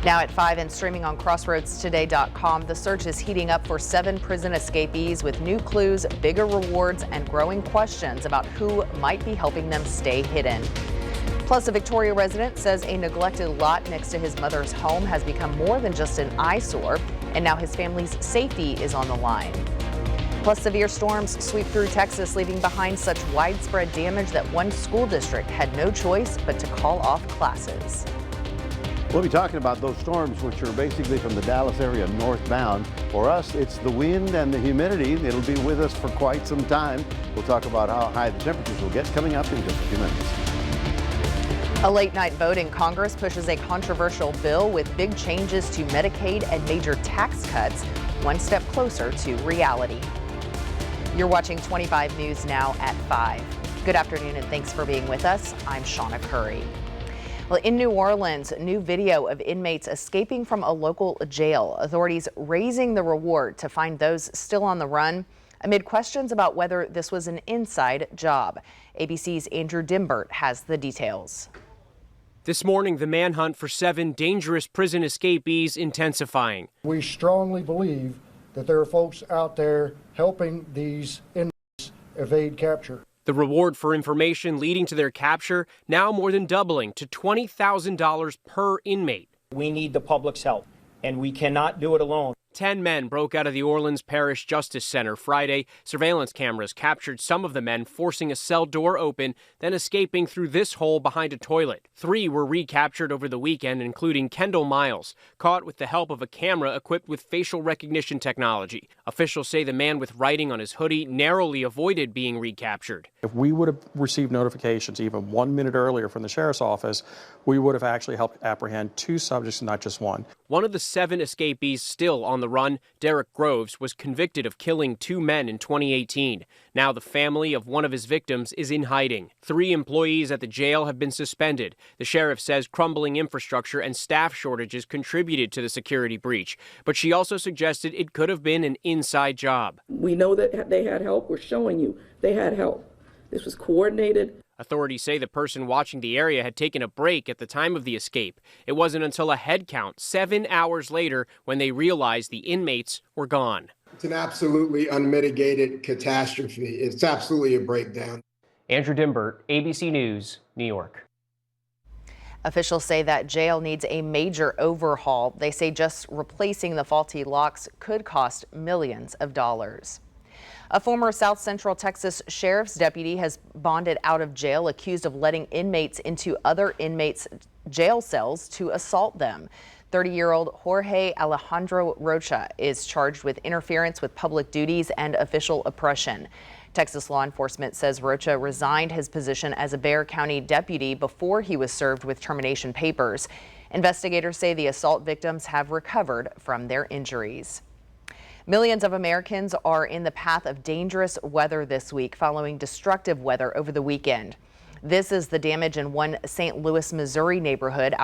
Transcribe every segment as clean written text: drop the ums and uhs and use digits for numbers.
Now at 5 and streaming on crossroadstoday.com, the search is heating up for 7 prison escapees with new clues, bigger rewards, and growing questions about who might be helping them stay hidden. Plus, a Victoria resident says a neglected lot next to his mother's home has become more than just an eyesore, and now his family's safety is on the line. Plus, severe storms sweep through Texas, leaving behind such widespread damage that one school district had no choice but to call off classes. We'll be talking about those storms, which are basically from the Dallas area northbound. For us, it's the wind and the humidity. It'll be with us for quite some time. We'll talk about how high the temperatures will get coming up in just a few minutes. A late night vote in Congress pushes a controversial bill with big changes to Medicaid and major tax cuts, one step closer to reality. You're watching 25 News now at 5. Good afternoon and thanks for being with us. I'm Shawna Currie. Well, in New Orleans, new video of inmates escaping from a local jail. Authorities raising the reward to find those still on the run amid questions about whether this was an inside job. ABC's Andrew Dimbert has the details. This morning, the manhunt for 7 dangerous prison escapees intensifying. We strongly believe that there are folks out there helping these inmates evade capture. The reward for information leading to their capture now more than doubling to $20,000 per inmate. We need the public's help, and we cannot do it alone. 10 men broke out of the Orleans Parish Justice Center Friday. Surveillance cameras captured some of the men forcing a cell door open, then escaping through this hole behind a toilet. 3 were recaptured over the weekend, including Kendall Miles, caught with the help of a camera equipped with facial recognition technology. Officials say the man with writing on his hoodie narrowly avoided being recaptured. If we would have received notifications even 1 minute earlier from the sheriff's office, we would have actually helped apprehend 2 subjects, not just 1. One of the 7 escapees still on the run, Derek Groves, was convicted of killing 2 men in 2018. Now the family of one of his victims is in hiding. 3 employees at the jail have been suspended. The sheriff says crumbling infrastructure and staff shortages contributed to the security breach. But she also suggested it could have been an inside job. We know that they had help. We're showing you they had help. This was coordinated. Authorities say the person watching the area had taken a break at the time of the escape. It wasn't until a head count 7 hours later when they realized the inmates were gone. It's an absolutely unmitigated catastrophe. It's absolutely a breakdown. Andrew Dimbert, ABC News, New York. Officials say that jail needs a major overhaul. They say just replacing the faulty locks could cost millions of dollars. A former South Central Texas sheriff's deputy has bonded out of jail accused of letting inmates into other inmates' jail cells to assault them. 30-year-old Jorge Alejandro Rocha is charged with interference with public duties and official oppression. Texas law enforcement says Rocha resigned his position as a Bexar County deputy before he was served with termination papers. Investigators say the assault victims have recovered from their injuries. Millions of Americans are in the path of dangerous weather this week following destructive weather over the weekend. This is the damage in one St. Louis, Missouri neighborhood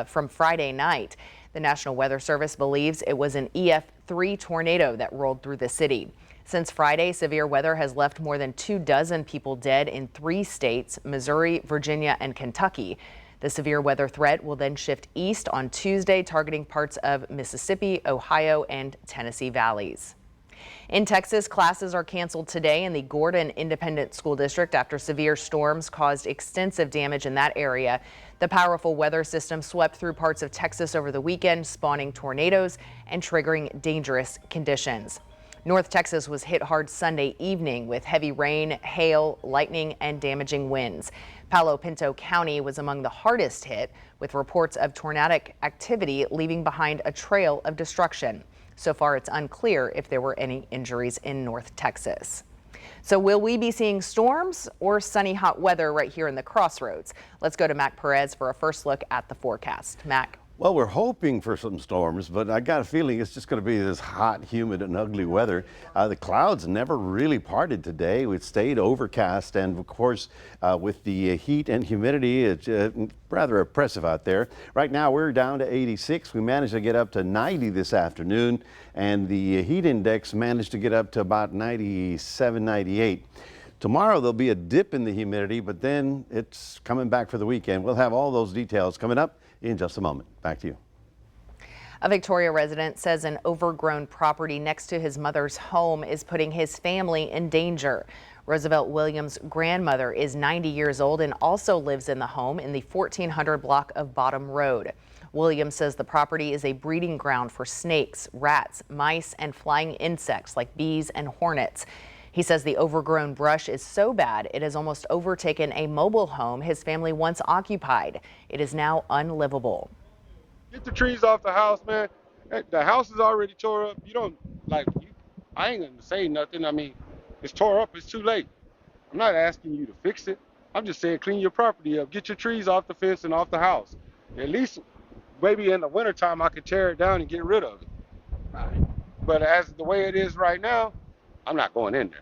from Friday night. The National Weather Service believes it was an EF3 tornado that rolled through the city. Since Friday, severe weather has left more than 24 people dead in 3 states, Missouri, Virginia, and Kentucky. The severe weather threat will then shift east on Tuesday, targeting parts of Mississippi, Ohio, and Tennessee valleys. In Texas, classes are canceled today in the Gordon Independent School District after severe storms caused extensive damage in that area. The powerful weather system swept through parts of Texas over the weekend, spawning tornadoes and triggering dangerous conditions. North Texas was hit hard Sunday evening with heavy rain, hail, lightning, and damaging winds. Palo Pinto County was among the hardest hit, with reports of tornadic activity leaving behind a trail of destruction. So far, it's unclear if there were any injuries in North Texas. So will we be seeing storms or sunny hot weather right here in the Crossroads? Let's go to Mac Perez for a first look at the forecast. Mac. Well, we're hoping for some storms, but I got a feeling it's just going to be this hot, humid, and ugly weather. The clouds never really parted today. It stayed overcast, and of course, with the heat and humidity, it's rather oppressive out there. Right now, we're down to 86. We managed to get up to 90 this afternoon, and the heat index managed to get up to about 97, 98. Tomorrow, there'll be a dip in the humidity, but then it's coming back for the weekend. We'll have all those details coming up in just a moment. Back to you. A Victoria resident says an overgrown property next to his mother's home is putting his family in danger. Roosevelt Williams' grandmother is 90 years old and also lives in the home in the 1400 block of Bottom Road. Williams says the property is a breeding ground for snakes, rats, mice, and flying insects like bees and hornets. He says the overgrown brush is so bad it has almost overtaken a mobile home his family once occupied. It is now unlivable. Get the trees off the house, man. The house is already tore up. You don't, I ain't gonna say nothing. I mean, it's tore up, it's too late. I'm not asking you to fix it. I'm just saying clean your property up. Get your trees off the fence and off the house. At least maybe in the wintertime I could tear it down and get rid of it. But as the way it is right now, I'm not going in there.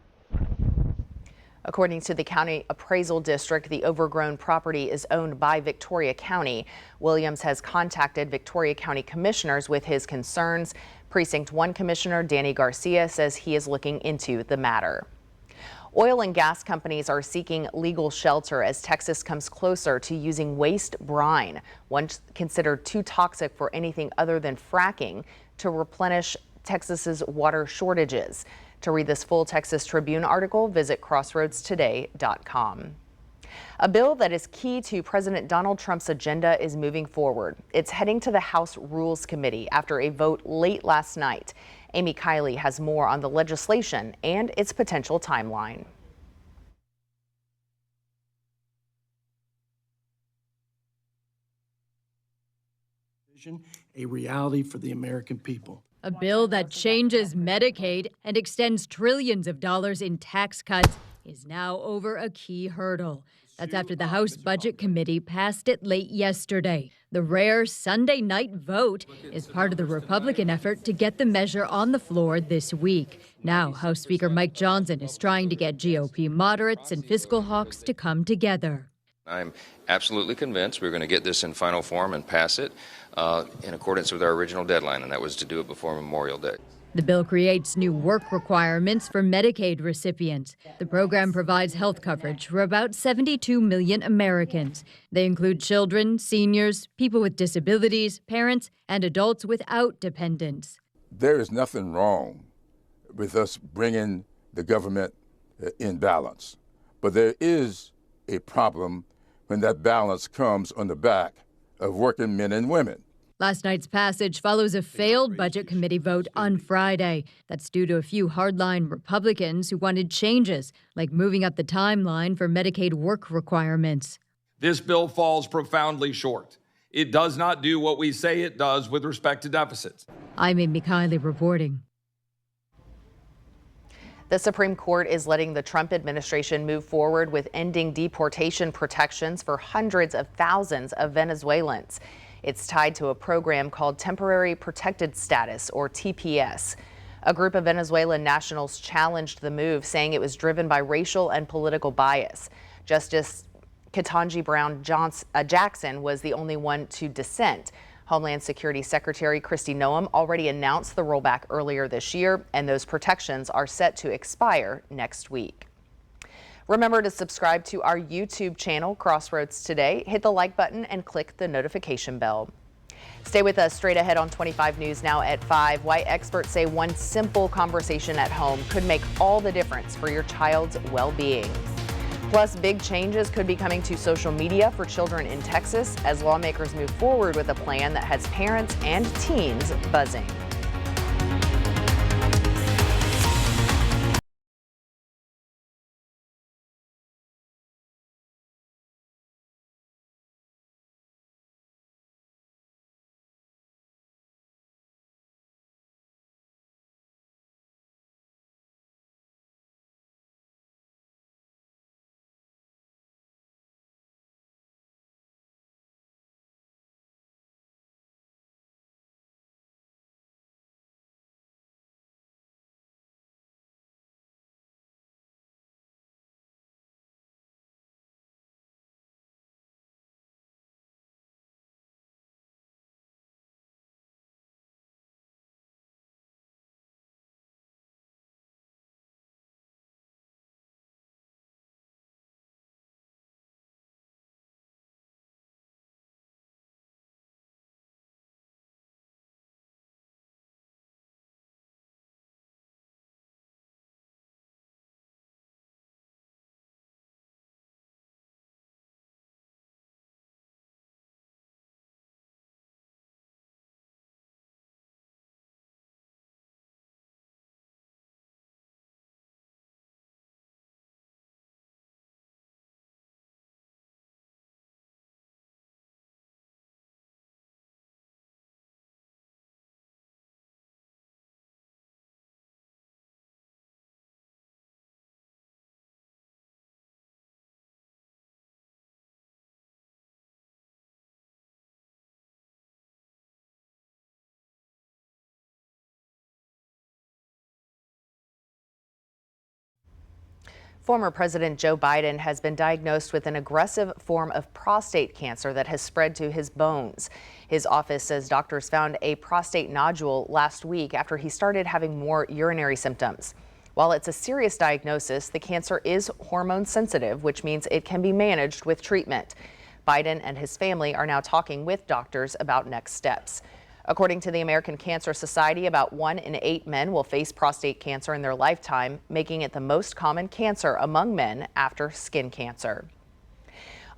According to the county appraisal district, the overgrown property is owned by Victoria County. Williams has contacted Victoria County commissioners with his concerns. Precinct 1 Commissioner Danny Garcia says he is looking into the matter. Oil and gas companies are seeking legal shelter as Texas comes closer to using waste brine, once considered too toxic for anything other than fracking, to replenish Texas's water shortages. To read this full Texas Tribune article, visit crossroadstoday.com. A bill that is key to President Donald Trump's agenda is moving forward. It's heading to the House Rules Committee after a vote late last night. Amy Kiley has more on the legislation and its potential timeline. A reality for the American people. A bill that changes Medicaid and extends trillions of dollars in tax cuts is now over a key hurdle. That's after the House Budget Committee passed it late yesterday. The rare Sunday night vote is part of the Republican effort to get the measure on the floor this week. Now, House Speaker Mike Johnson is trying to get GOP moderates and fiscal hawks to come together. I'm absolutely convinced we're going to get this in final form and pass it in accordance with our original deadline, and that was to do it before Memorial Day. The bill creates new work requirements for Medicaid recipients. The program provides health coverage for about 72 million Americans. They include children, seniors, people with disabilities, parents, and adults without dependents. There is nothing wrong with us bringing the government in balance, but there is a problem when that balance comes on the back of working men and women. Last night's passage follows a failed Budget Committee vote on Friday. That's due to a few hardline Republicans who wanted changes, like moving up the timeline for Medicaid work requirements. This bill falls profoundly short. It does not do what we say it does with respect to deficits. I'm Amy Kiley reporting. The Supreme Court is letting the Trump administration move forward with ending deportation protections for hundreds of thousands of Venezuelans. It's tied to a program called Temporary Protected Status, or TPS. A group of Venezuelan nationals challenged the move, saying it was driven by racial and political bias. Justice Ketanji Brown Jackson was the only one to dissent. Homeland Security Secretary Kristi Noem already announced the rollback earlier this year, and those protections are set to expire next week. Remember to subscribe to our YouTube channel, Crossroads Today. Hit the like button and click the notification bell. Stay with us straight ahead on 25 News now at 5. Why experts say one simple conversation at home could make all the difference for your child's well-being. Plus, big changes could be coming to social media for children in Texas as lawmakers move forward with a plan that has parents and teens buzzing. Former President Joe Biden has been diagnosed with an aggressive form of prostate cancer that has spread to his bones. His office says doctors found a prostate nodule last week after he started having more urinary symptoms. While it's a serious diagnosis, the cancer is hormone sensitive, which means it can be managed with treatment. Biden and his family are now talking with doctors about next steps. According to the American Cancer Society, about 1 in 8 men will face prostate cancer in their lifetime, making it the most common cancer among men after skin cancer.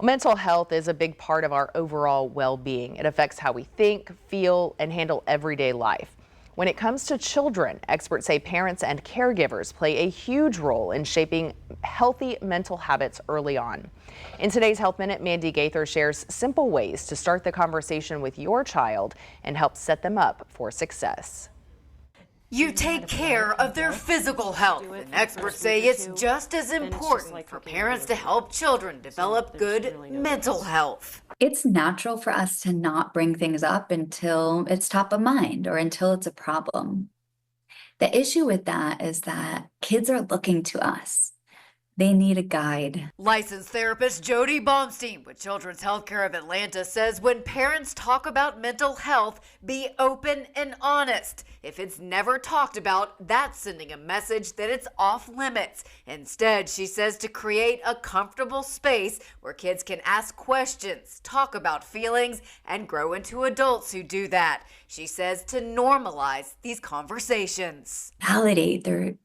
Mental health is a big part of our overall well-being. It affects how we think, feel, and handle everyday life. When it comes to children, experts say parents and caregivers play a huge role in shaping healthy mental habits early on. In today's Health Minute, Mandy Gaither shares simple ways to start the conversation with your child and help set them up for success. You take care of their physical health, and experts say it's just as important for parents to help children develop good mental health. It's natural for us to not bring things up until it's top of mind or until it's a problem. The issue with that is that kids are looking to us. They need a guide. Licensed therapist Jody Baumstein with Children's Healthcare of Atlanta says when parents talk about mental health, be open and honest. If it's never talked about, that's sending a message that it's off limits. Instead, she says to create a comfortable space where kids can ask questions, talk about feelings, and grow into adults who do that. She says to normalize these conversations. Validate their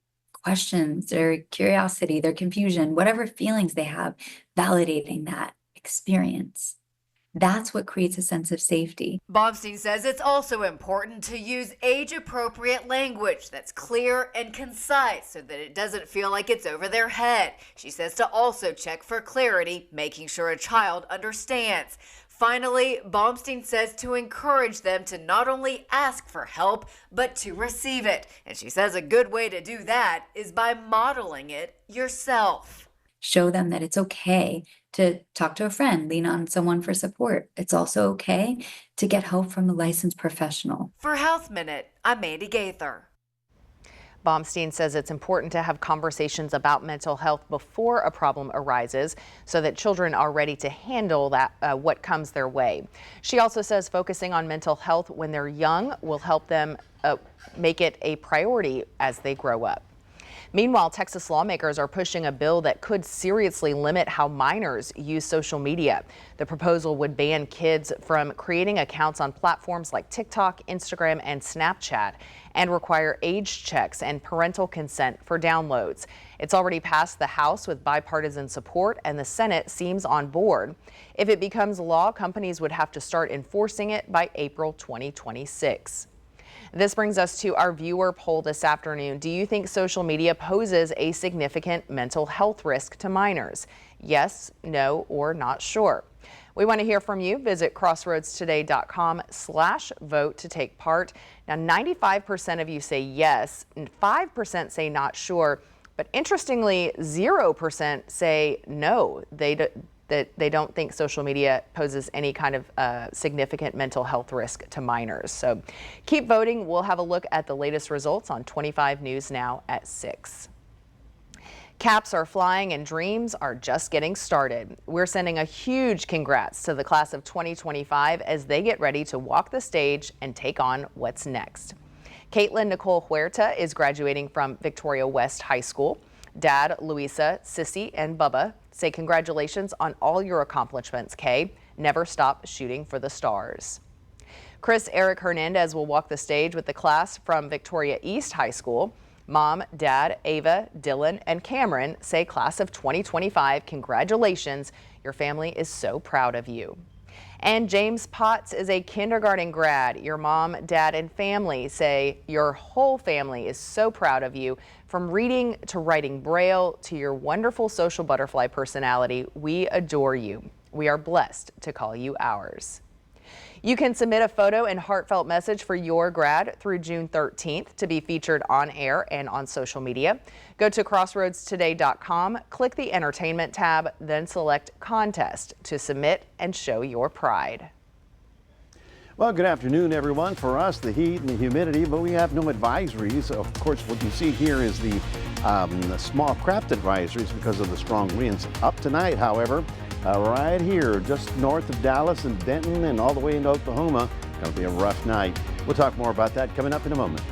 questions, their curiosity, their confusion, whatever feelings they have, validating that experience. That's what creates a sense of safety. Baumstein says it's also important to use age-appropriate language that's clear and concise so that it doesn't feel like it's over their head. She says to also check for clarity, making sure a child understands. Finally, Baumstein says to encourage them to not only ask for help, but to receive it. And she says a good way to do that is by modeling it yourself. Show them that it's okay to talk to a friend, lean on someone for support. It's also okay to get help from a licensed professional. For Health Minute, I'm Mandy Gaither. Baumstein says it's important to have conversations about mental health before a problem arises so that children are ready to handle what comes their way. She also says focusing on mental health when they're young will help them make it a priority as they grow up. Meanwhile, Texas lawmakers are pushing a bill that could seriously limit how minors use social media. The proposal would ban kids from creating accounts on platforms like TikTok, Instagram, and Snapchat, and require age checks and parental consent for downloads. It's already passed the House with bipartisan support, and the Senate seems on board. If it becomes law, companies would have to start enforcing it by April 2026. This brings us to our viewer poll this afternoon. Do you think social media poses a significant mental health risk to minors? Yes, no, or not sure. We want to hear from you. Visit crossroadstoday.com/vote to take part. Now, 95% of you say yes, and 5% say not sure. But interestingly, 0% say no. That they don't think social media poses any kind of significant mental health risk to minors. So keep voting. We'll have a look at the latest results on 25 News Now at 6. Caps are flying and dreams are just getting started. We're sending a huge congrats to the class of 2025 as they get ready to walk the stage and take on what's next. Caitlin Nicole Huerta is graduating from Victoria West High School. Dad, Luisa, Sissy, and Bubba say congratulations on all your accomplishments, Kay. Never stop shooting for the stars. Chris Eric Hernandez will walk the stage with the class from Victoria East High School. Mom, Dad, Ava, Dylan, and Cameron say class of 2025, congratulations. Your family is so proud of you. And James Potts is a kindergarten grad. Your mom, dad, and family say your whole family is so proud of you. From reading to writing Braille to your wonderful social butterfly personality, we adore you. We are blessed to call you ours. You can submit a photo and heartfelt message for your grad through June 13th to be featured on air and on social media. Go to crossroadstoday.com, click the Entertainment tab, then select Contest to submit and show your pride. Well, good afternoon, everyone. For us, the heat and the humidity, but we have no advisories. Of course, what you see here is the small craft advisories because of the strong winds. Up tonight, however, right here, just north of Dallas and Denton and all the way into Oklahoma. Going to be a rough night. We'll talk more about that coming up in a moment.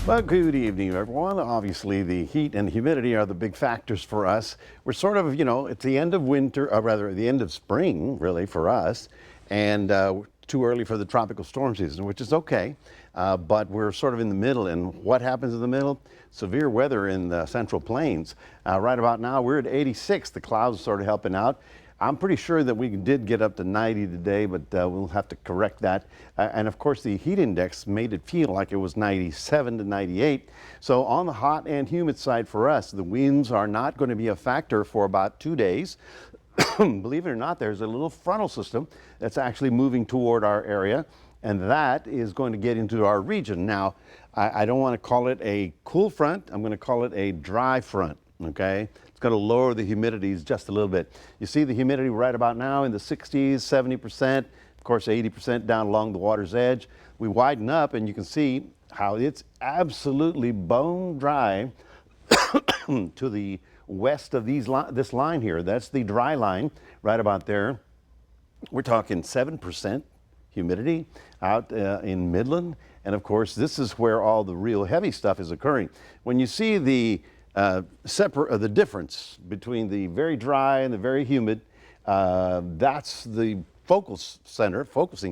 Well, good evening, everyone. Obviously, the heat and humidity are the big factors for us. We're sort of, it's the end of winter, or rather, the end of spring, really, for us, and too early for the tropical storm season, which is okay. But we're sort of in the middle, and what happens in the middle? Severe weather in the Central Plains. Right about now, we're at 86. The clouds are sort of helping out. I'm pretty sure that we did get up to 90 today, but we'll have to correct that. And of course, the heat index made it feel like it was 97 to 98. So on the hot and humid side for us, the winds are not going to be a factor for about 2 days. Believe it or not, there's a little frontal system that's actually moving toward our area, and that is going to get into our region. Now, I don't want to call it a cool front. I'm going to call it a dry front, okay? It's going to lower the humidities just a little bit. You see the humidity right about now in the 60s, 70%, of course 80% down along the water's edge. We widen up and you can see how it's absolutely bone dry to the west of this line here. That's the dry line right about there. We're talking 7% humidity out in Midland. And of course, this is where all the real heavy stuff is occurring. When you see the the difference between the very dry and the very humid, that's the focusing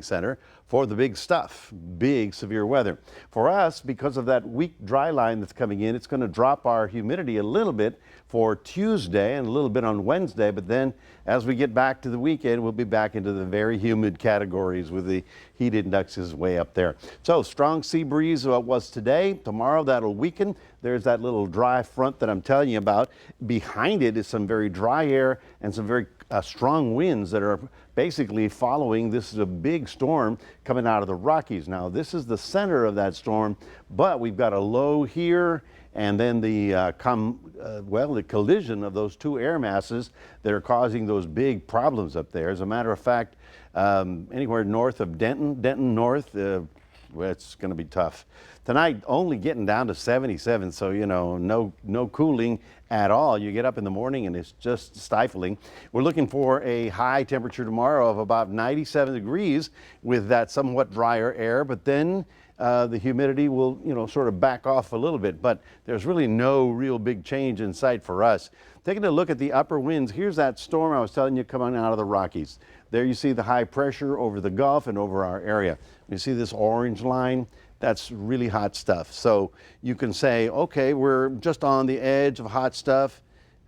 center for the big stuff, big severe weather. For us, because of that weak dry line that's coming in, it's going to drop our humidity a little bit for Tuesday and a little bit on Wednesday, but then as we get back to the weekend, we'll be back into the very humid categories with the heat indexes way up there. So strong sea breeze was today. Tomorrow that'll weaken. There's that little dry front that I'm telling you about. Behind it is some very dry air and some very strong winds that are basically following. This is a big storm coming out of the Rockies. Now, this is the center of that storm, but we've got a low here and then the the collision of those two air masses that are causing those big problems up there. As a matter of fact, anywhere north of Denton north, well, it's going to be tough. Tonight, only getting down to 77, so, no cooling at all. You get up in the morning and it's just stifling. We're looking for a high temperature tomorrow of about 97 degrees with that somewhat drier air, but then the humidity will, sort of back off a little bit, but there's really no real big change in sight for us. Taking a look at the upper winds, here's that storm I was telling you coming out of the Rockies. There you see the high pressure over the Gulf and over our area. You see this orange line? That's really hot stuff. So you can say, okay, we're just on the edge of hot stuff,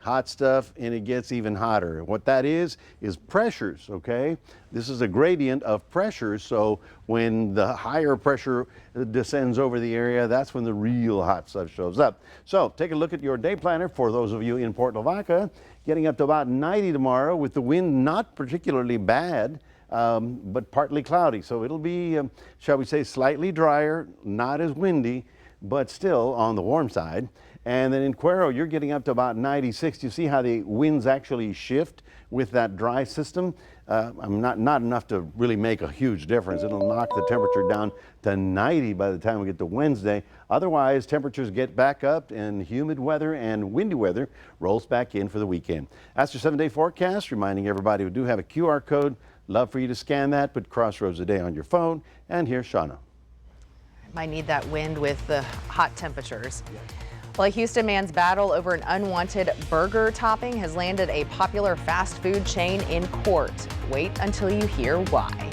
and it gets even hotter. What that is pressures, okay? This is a gradient of pressure, so when the higher pressure descends over the area, that's when the real hot stuff shows up. So take a look at your day planner for those of you in Port Lavaca, getting up to about 90 tomorrow with the wind not particularly bad. but partly cloudy. So it'll be, shall we say, slightly drier, not as windy, but still on the warm side. And then in Cuero, you're getting up to about 96. You see how the winds actually shift with that dry system? Not enough to really make a huge difference. It'll knock the temperature down to 90 by the time we get to Wednesday. Otherwise, temperatures get back up and humid weather and windy weather rolls back in for the weekend. That's your 7-day forecast, reminding everybody we do have a QR code. Love for you to scan that, put Crossroads a day on your phone. And here's Shawna. Might need that wind with the hot temperatures. Well, a Houston man's battle over an unwanted burger topping has landed a popular fast food chain in court. Wait until you hear why.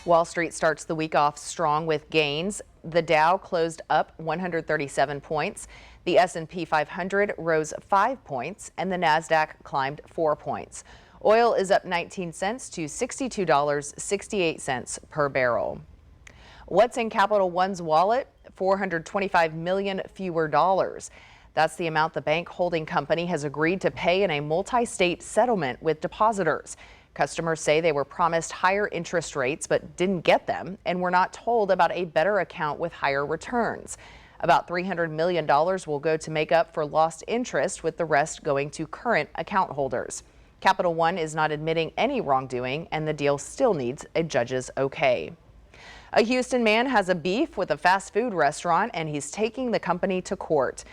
Wall Street starts the week off strong with gains. The Dow closed up 137 points. The S&P 500 rose 5 points, and the Nasdaq climbed 4 points. Oil is up 19 cents to $62.68 per barrel. What's in Capital One's wallet? $425 million fewer dollars. That's the amount the bank holding company has agreed to pay in a multi-state settlement with depositors. Customers say they were promised higher interest rates but didn't get them and were not told about a better account with higher returns. About $300 million will go to make up for lost interest, with the rest going to current account holders. Capital One is not admitting any wrongdoing, and the deal still needs a judge's okay. A Houston man has a beef with a fast food restaurant, and he's taking the company to court.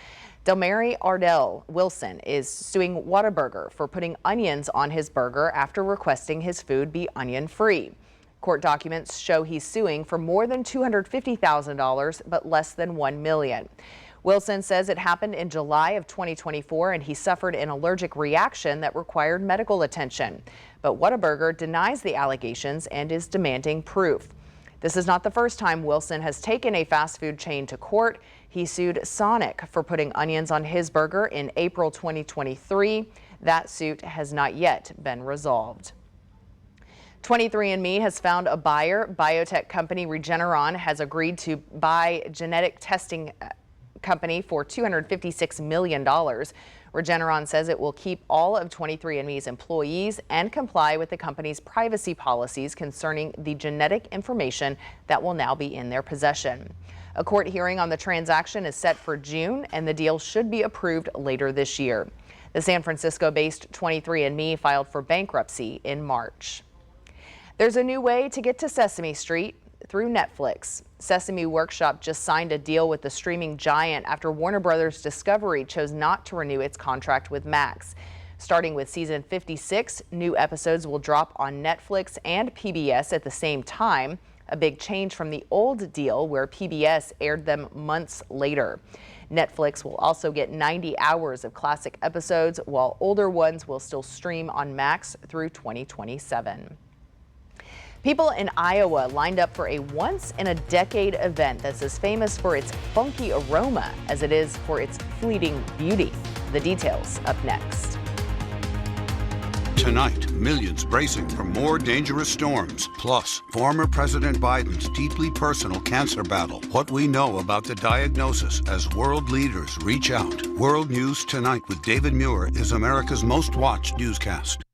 Delmary Ardell Wilson is suing Whataburger for putting onions on his burger after requesting his food be onion-free. Court documents show he's suing for more than $250,000, but less than $1 million. Wilson says it happened in July of 2024, and he suffered an allergic reaction that required medical attention. But Whataburger denies the allegations and is demanding proof. This is not the first time Wilson has taken a fast food chain to court. He sued Sonic for putting onions on his burger in April 2023. That suit has not yet been resolved. 23andMe has found a buyer. Biotech company Regeneron has agreed to buy genetic testing company for $256 million. Regeneron says it will keep all of 23andMe's employees and comply with the company's privacy policies concerning the genetic information that will now be in their possession. A court hearing on the transaction is set for June, and the deal should be approved later this year. The San Francisco-based 23andMe filed for bankruptcy in March. There's a new way to get to Sesame Street through Netflix. Sesame Workshop just signed a deal with the streaming giant after Warner Brothers Discovery chose not to renew its contract with Max. Starting with season 56, new episodes will drop on Netflix and PBS at the same time, a big change from the old deal where PBS aired them months later. Netflix will also get 90 hours of classic episodes, while older ones will still stream on Max through 2027. People in Iowa lined up for a once-in-a-decade event that's as famous for its funky aroma as it is for its fleeting beauty. The details up next. Tonight, millions bracing for more dangerous storms. Plus, former President Biden's deeply personal cancer battle. What we know about the diagnosis as world leaders reach out. World News Tonight with David Muir is America's most watched newscast.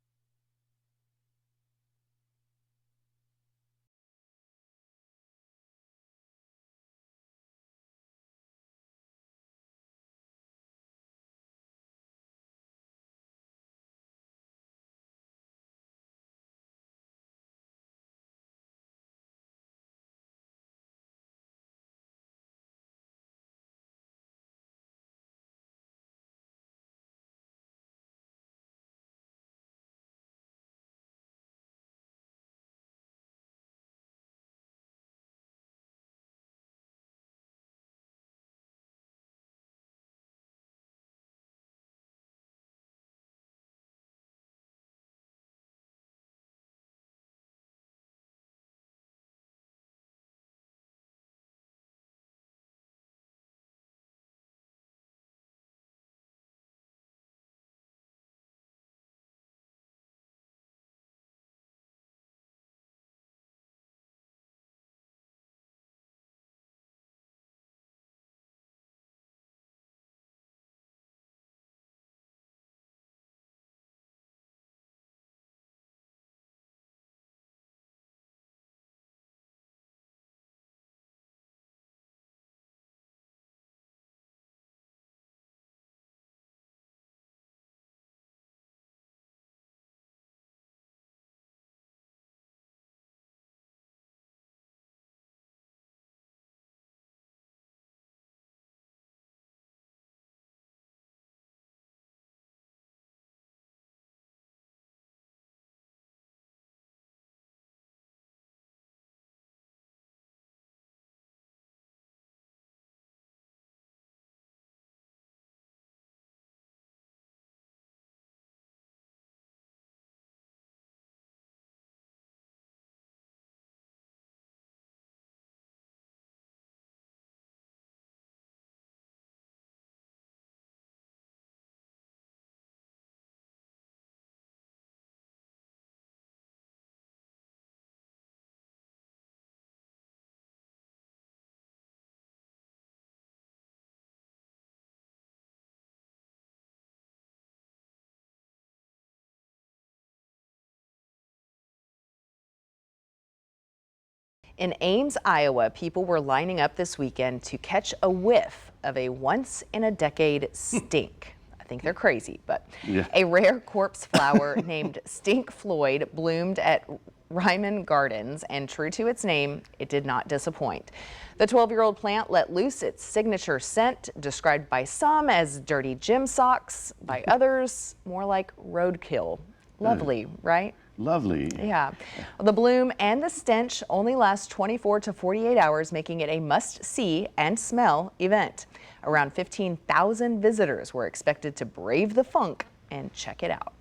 In Ames, Iowa, people were lining up this weekend to catch a whiff of a once-in-a-decade stink. I think they're crazy, but Yeah. A rare corpse flower named Stink Floyd bloomed at Ryman Gardens, and true to its name, it did not disappoint. The 12-year-old plant let loose its signature scent, described by some as dirty gym socks, by others more like roadkill. Lovely, right? Lovely. Yeah. The bloom and the stench only last 24 to 48 hours, making it a must-see and smell event. Around 15,000 visitors were expected to brave the funk and check it out.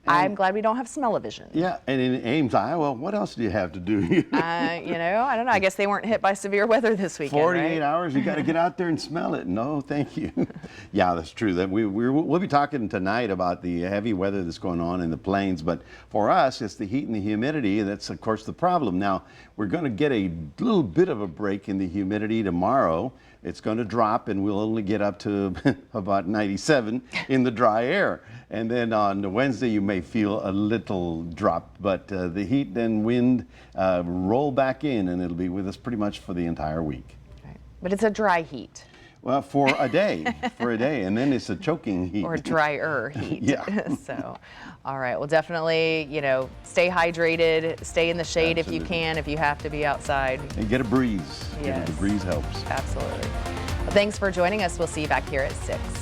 I'm glad we don't have smell-o-vision. Yeah, and in Ames, Iowa, what else do you have to do? You know, I don't know. I guess they weren't hit by severe weather this weekend, 48 right? hours, you got to get out there and smell it. No, thank you. Yeah, that's true. That we'll be talking tonight about the heavy weather that's going on in the plains, but for us, it's the heat and the humidity. That's, of course, the problem. Now, we're going to get a little bit of a break in the humidity tomorrow. It's going to drop, and we'll only get up to about 97 in the dry air. And then on Wednesday, you may feel a little drop, but the heat and wind roll back in, and it'll be with us pretty much for the entire week. Right. But it's a dry heat. Well, for a day, and then it's a choking heat. Or drier heat. Yeah. So, all right. Well, definitely, stay hydrated, stay in the shade if you can, if you have to be outside. And get a breeze. Yes. The breeze helps. Absolutely. Well, thanks for joining us. We'll see you back here at 6.